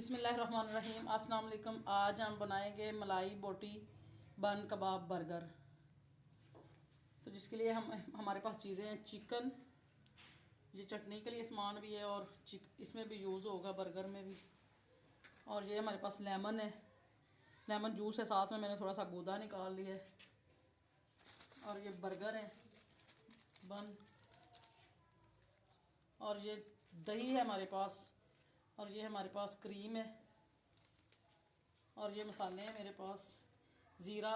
बिस्मिल्लाहिर्रहमानिर्रहीम। अस्सलाम वालेकुम। आज हम बनाएंगे मलाई बोटी बन कबाब बर्गर। तो जिसके लिए हमारे पास चीज़ें हैं चिकन, ये चटनी के लिए सामान भी है और इसमें भी यूज़ होगा बर्गर में भी। और ये हमारे पास लेमन है, लेमन जूस है, साथ में मैंने थोड़ा सा गूदा निकाल लिया है। और ये बर्गर है बन, और ये दही है हमारे पास, और ये हमारे पास क्रीम है, और ये मसाले हैं मेरे पास ज़ीरा,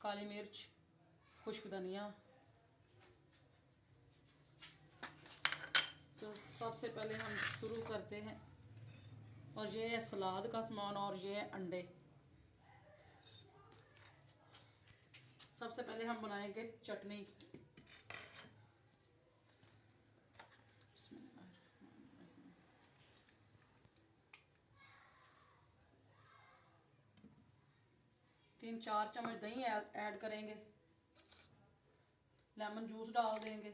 काली मिर्च, खुश्क धनिया। तो सबसे पहले हम शुरू करते हैं। और ये है सलाद का सामान, और ये है अंडे। सबसे पहले हम बनाएंगे चटनी। 3-4 चम्मच दही ऐड करेंगे, लेमन जूस डाल देंगे।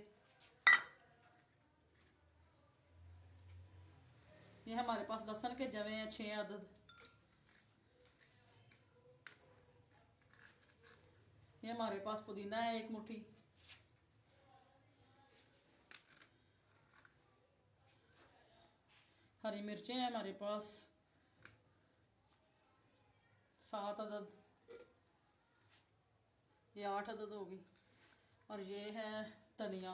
ये हमारे पास लहसुन के जवे हैं 6 अदद। ये हमारे पास पुदीना है 1 मुट्ठी। हरी मिर्चें हैं हमारे पास 7 अदद, ये 8 अदद होगी। और ये है धनिया।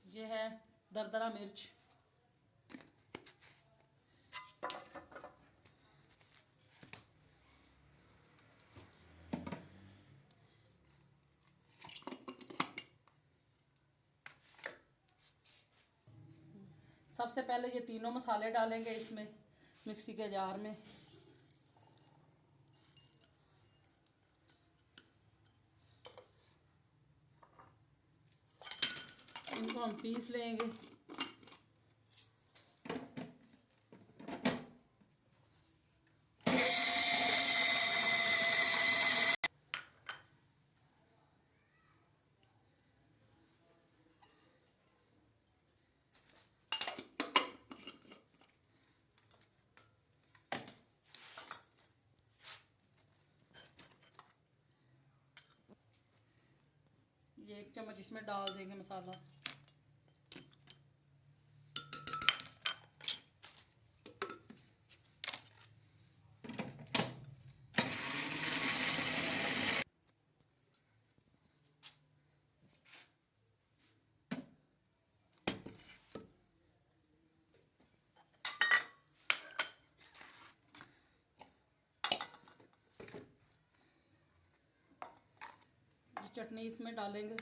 ये है दरदरा मिर्च। सबसे पहले ये तीनों मसाले डालेंगे इसमें मिक्सी के जार में। इनको हम पीस लेंगे। ये 1 चम्मच इसमें डाल देंगे मसाला। चटनी इसमें डालेंगे,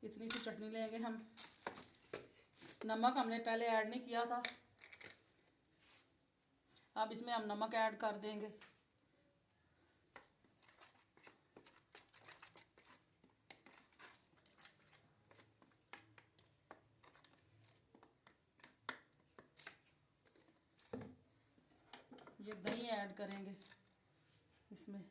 इतनी सी चटनी लेंगे हम। नमक हमने पहले ऐड नहीं किया था, अब इसमें हम नमक ऐड कर देंगे। ये दही ऐड करेंगे इसमें।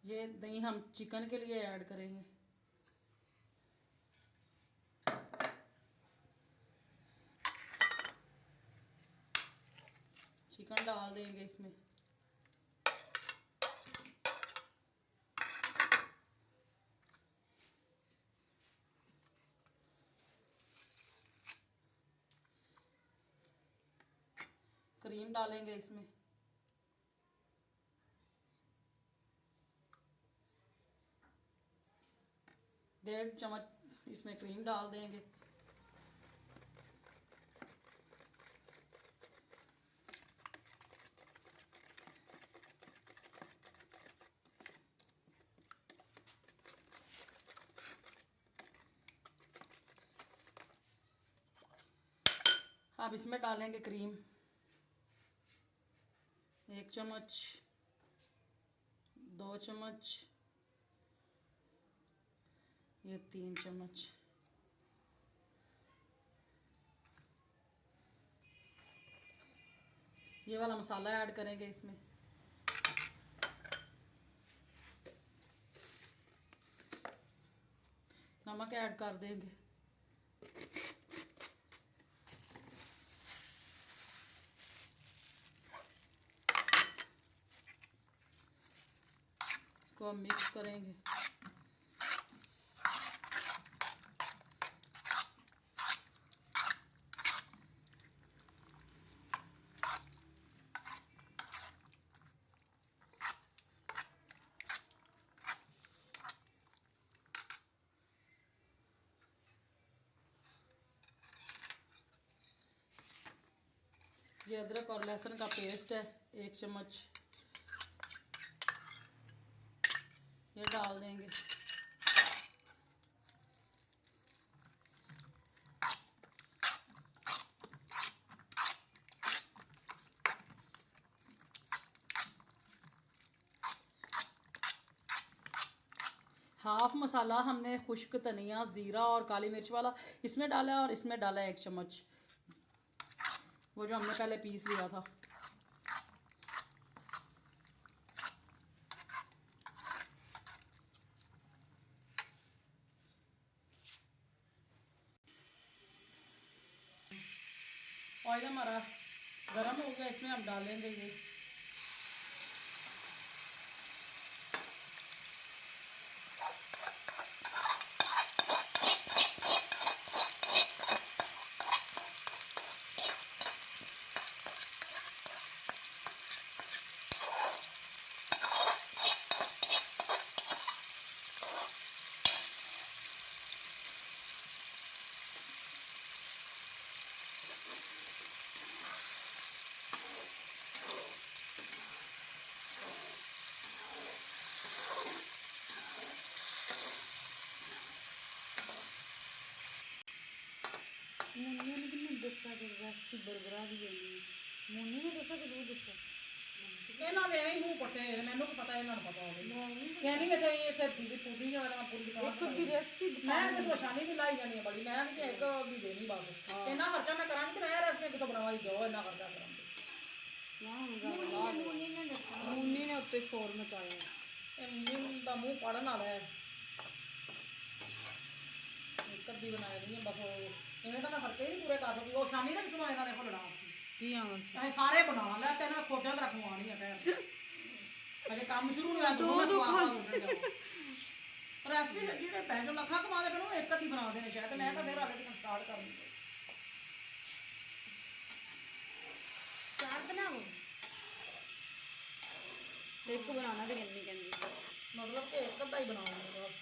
ये दही हम चिकन के लिए ऐड करेंगे। चिकन डाल देंगे इसमें। क्रीम डालेंगे इसमें। डेढ़ चम्मच इसमें क्रीम डाल देंगे। अब इसमें डालेंगे क्रीम 1 चम्मच, 2 चम्मच, ये 3 चम्मच। ये वाला मसाला ऐड करेंगे इसमें। नमक ऐड कर देंगे। को हम मिक्स करेंगे। ये अदरक और लहसुन का पेस्ट है 1 चम्मच, ये डाल देंगे। हाफ मसाला हमने खुश्क धनिया, ज़ीरा और काली मिर्च वाला इसमें डाला है, और इसमें डाला है 1 चम्मच, वो जो हमने पहले पीस लिया था। ऑयल हमारा गरम हो गया, इसमें हम डालेंगे ये ਇਹਨਾਂ ਦੇ ਐਵੇਂ ਮੂੰਹ ਪੱਟੇ, ਮੈਨੂੰ ਕੀ ਪਤਾ ਇਹਨਾਂ ਨੂੰ ਪਤਾ ਹੋਵੇ। ਕਹਿੰਦੀ ਇੱਥੇ ਦੀਦੀ ਪੂਰੀ ਜਾਣਾ ਪੂਰੀ ਦੁਕਾਨ ਇੱਕ ਦੀ ਰੈਸਪੀ ਮੈਂ ਤੇ ਪਰੇਸ਼ਾਨੀ ਵੀ ਲਾਈ ਜਾਣੀ ਹੈ ਬੜੀ। ਮੈਂ ਕਿ ਇੱਕ ਵੀ ਦੇਣੀ ਬਸ ਇੰਨਾ ਖਰਚਾ ਮੈਂ ਕਰਾਂਗੀ ਤੇ ਮੈਂ ਰੈਸਪੀ ਕਿਤੋਂ ਬਣਾਵਾਈ ਜਾਓ ਇੰਨਾ ਖਰਚਾ ਕਰਾਂਗੀ। ਮੁੰਨੀ ਨੇ ਉੱਤੇ ਸ਼ੋਰ ਮਚਾਇਆ। ਇਹ ਮੁੰਨੀ ਦਾ ਮੂੰਹ ਪੜਨ ਵਾਲਾ ਹੈ। ਇੱਕ ਅੱਧੀ ਬਣਾਈ ਨਹੀਂ ਹੈ ਬਸ। ਇਵੇਂ ਤਾਂ ਮੈਂ ਖਰਚੇ ਹੀ ਪੂਰੇ ਕਰ ਸਕਦੀ। ਉਹ ਸ਼ਾਨੀ ਦਾ ਵੀ ਸਮਾਂ ਇਹਨਾਂ ਨੇ ਭੁੱਲਣਾ ਕੀ ਆ ਸਾਰੇ ਬਣਾ ਲੈ ਤੇ ਇਹਨਾਂ ਖੋਜਾਂ ਤੇ ਰਖਵਾਉਣੀ ਆ ਟਾਈਮ ਅਜੇ ਕੰਮ ਸ਼ੁਰੂ ਹੋਇਆ ਦੋ ਰੈਸਪੀ ਜਿਹੜੇ ਪੈਸੇ ਲੱਖਾਂ ਕਮਾਉਂਦੇ ਫਿਰ ਉਹ ਇੱਕ ਅੱਧੀ ਬਣਾਉਂਦੇ ਨੇ ਸ਼ਾਇਦ। ਮੈਂ ਤਾਂ ਫਿਰ ਹਾਲੇ ਤੱਕ ਸਟਾਰਟ ਕਰਨੀ ਚਾਰ ਬਣਾਓ ਇੱਕ ਬਣਾਉਣਾ ਤੇ ਕਹਿੰਦੀ ਮਤਲਬ ਕਿ ਇੱਕ ਅੱਧਾ ਹੀ ਬਣਾਉਣਾ ਬਸ।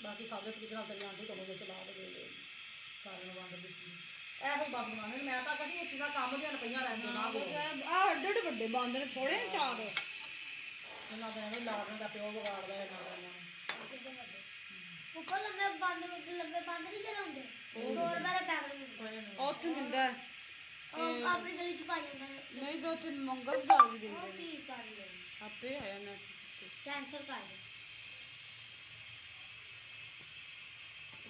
ਬਾਕੀ ਸਾਦੇ ਤਰੀਕੇ ਨਾਲ ਤੇਰੀ ਆਂਟੀ ਤੁਹਾਨੂੰ ਵਿੱਚ ਲਾ ਦੇ ਸਾਰਿਆਂ ਨੂੰ ਵੰਡ ਦਿੱਤੀ ਇਹੋ ਬਸ ਬਣਾਉਣੇ। ਮੈਂ ਤਾਂ ਕਦੀ ਇਹ ਚੀਜ਼ਾਂ ਕੰਮ ਦੀਆਂ ਪਈਆਂ ਰਹਿੰਦੀਆਂ ਨਾ ਆਹ ਏਡੇ ਵੱਡੇ ਬੰਦ ਨੇ ਥੋੜੇ ਚਾਰ ਇਹਨਾਂ ਦਾ ਐਵੇਂ ਲਾੜਨ ਦਾ ਪਿਓ ਵਿਗਾੜਦਾ ਇਹਨਾਂ ਦਾ ਉੱਪਰ ਲੰਬੇ ਬੰਦ ਨਹੀਂ ਚਲਾਉਂਦੇ 100 ਰੁਪਏ ਦਾ ਪੈਕਟ ਉੱਥੇ ਮਿਲਦਾ ਆਪਣੀ ਗਲੀ ਚ ਪਾਈ ਜਾਂਦਾ ਨਹੀਂ ਤਾਂ ਉੱਥੇ ਮੰਗਲ ਦਾਲ ਵੀ ਦਿੰਦੇ ਨੇ ਕੀ ਕਰ ਲੈ ਆਪੇ ਆਇਆ ਨਾ ਕੈਂਸਲ ਕਰ ਦੇ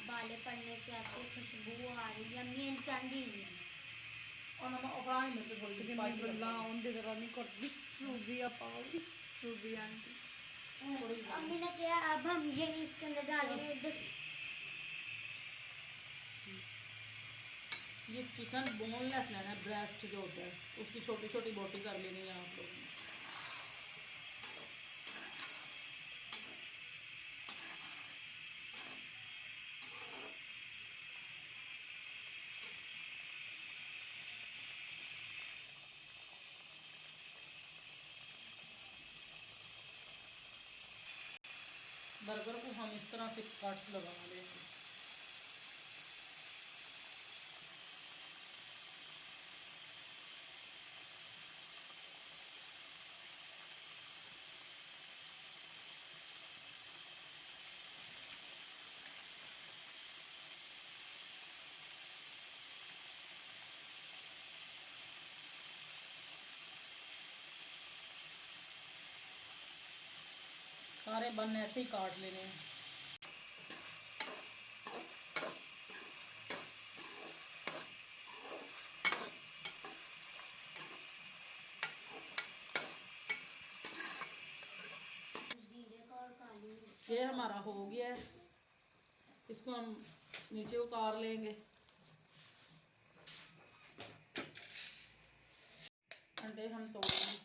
बाले पड़ने की आती खुशबू आ रही है मेन कैंडी और हम ओपराई में तो थोड़ी स्पाइस गल्ला ओंदे जरा नहीं करती रूबी पाओगी रूबी आंटी अम्मी ने कहा अब हम ये इसके अंदर डालेंगे। ये चिकन बोनलेस लेना है, ब्रेस्ट जो होता है उसकी छोटी छोटी बोटी कर लेनी है आप लोगों ने। बर्गर को हम इस तरह से कट्स लगा लेंगे। सारे बन ऐसे ही काट लेने हैं। ये हमारा हो गया है, इसको हम नीचे उतार लेंगे। अंडे हम तोड़ेंगे।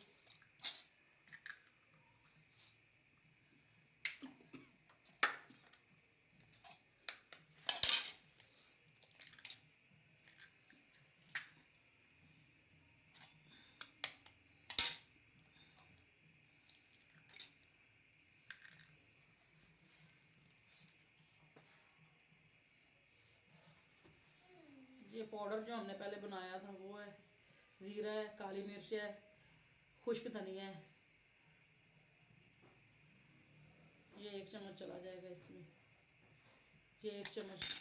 ये पाउडर जो हमने पहले बनाया था वो है, ज़ीरा है, काली मिर्च है, खुश्क धनिया है। ये 1 चम्मच चला जाएगा इसमें। ये 1 चम्मच।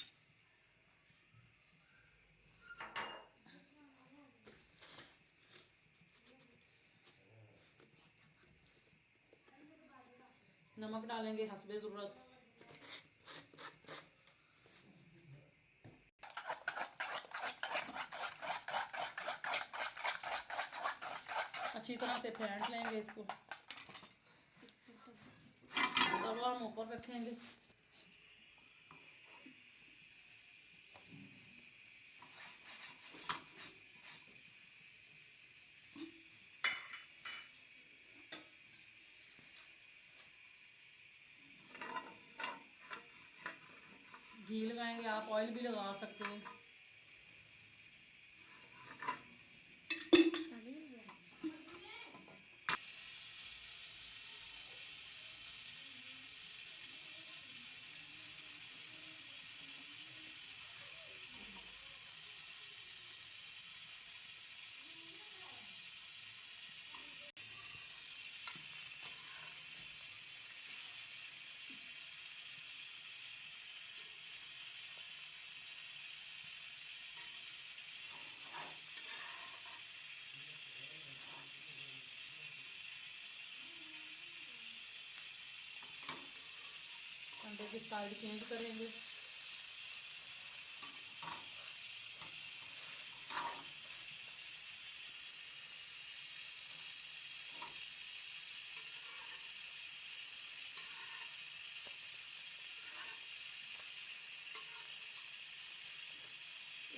नमक डालेंगे हस्बे ज़रूरत। अच्छी तरह से फेंट लेंगे इसको। तवा हम ऊपर रखेंगे। घी लगाएंगे, आप ऑयल भी लगा सकते हैं। अंडे की साइड चेंज करेंगे।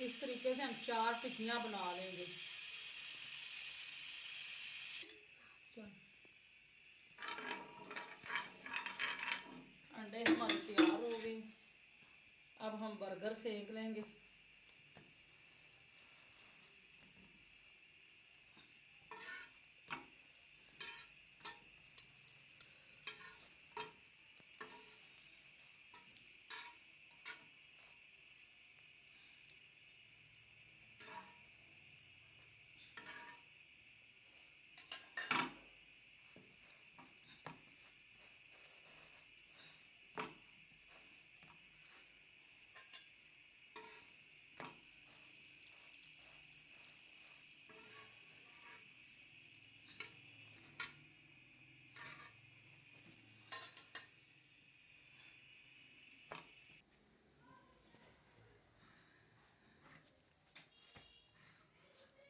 इस तरीके से हम 4 टिक्कियाँ बना लेंगे। अंडे हमारे तैयार हो गए। अब हम बर्गर सेक लेंगे।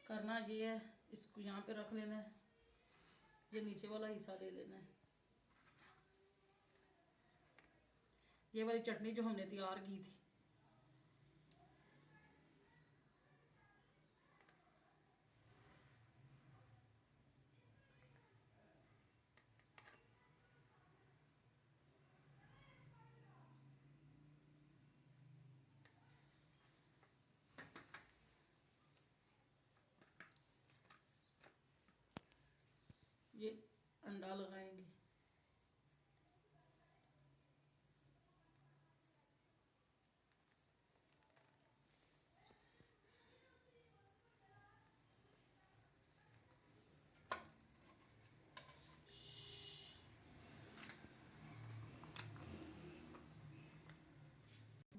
करना ये है, इसको यहाँ पे रख लेना है, ये नीचे वाला हिस्सा ले लेना है। ये वाली चटनी जो हमने तैयार की थी, ये अंडा लगाएंगे।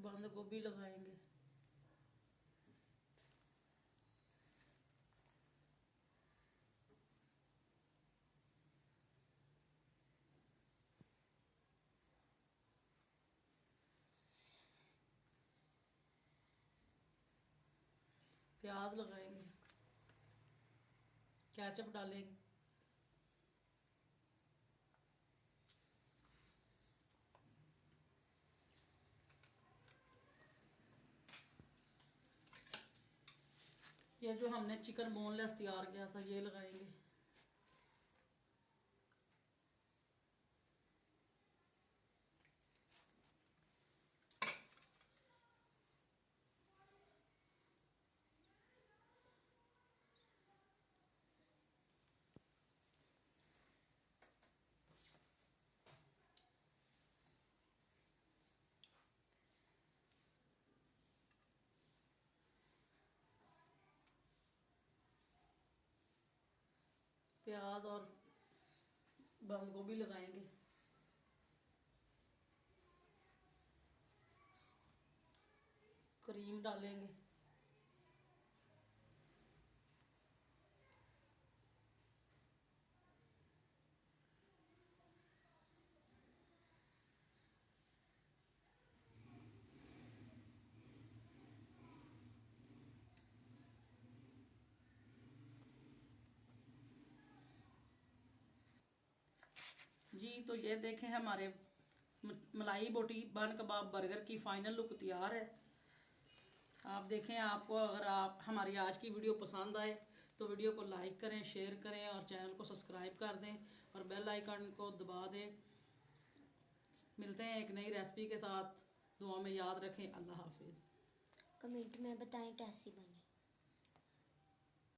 बंद गोभी लगाएंगे। प्याज लगाएंगे, केचप डालेंगे, ये जो हमने चिकन बोनलेस तैयार किया था ये लगाएंगे। प्याज और बंद गोभी लगाएंगे, क्रीम डालेंगे, जी। तो ये देखें हमारे मलाई बोटी बन कबाब बर्गर की फ़ाइनल लुक तैयार है। आप देखें, आपको अगर आप हमारी आज की वीडियो पसंद आए तो वीडियो को लाइक करें, शेयर करें और चैनल को सब्सक्राइब कर दें और बेल आइकन को दबा दें। मिलते हैं एक नई रेसिपी के साथ। दुआ में याद रखें। अल्लाह हाफिज़। कमेंट में बताएं कैसी बनी।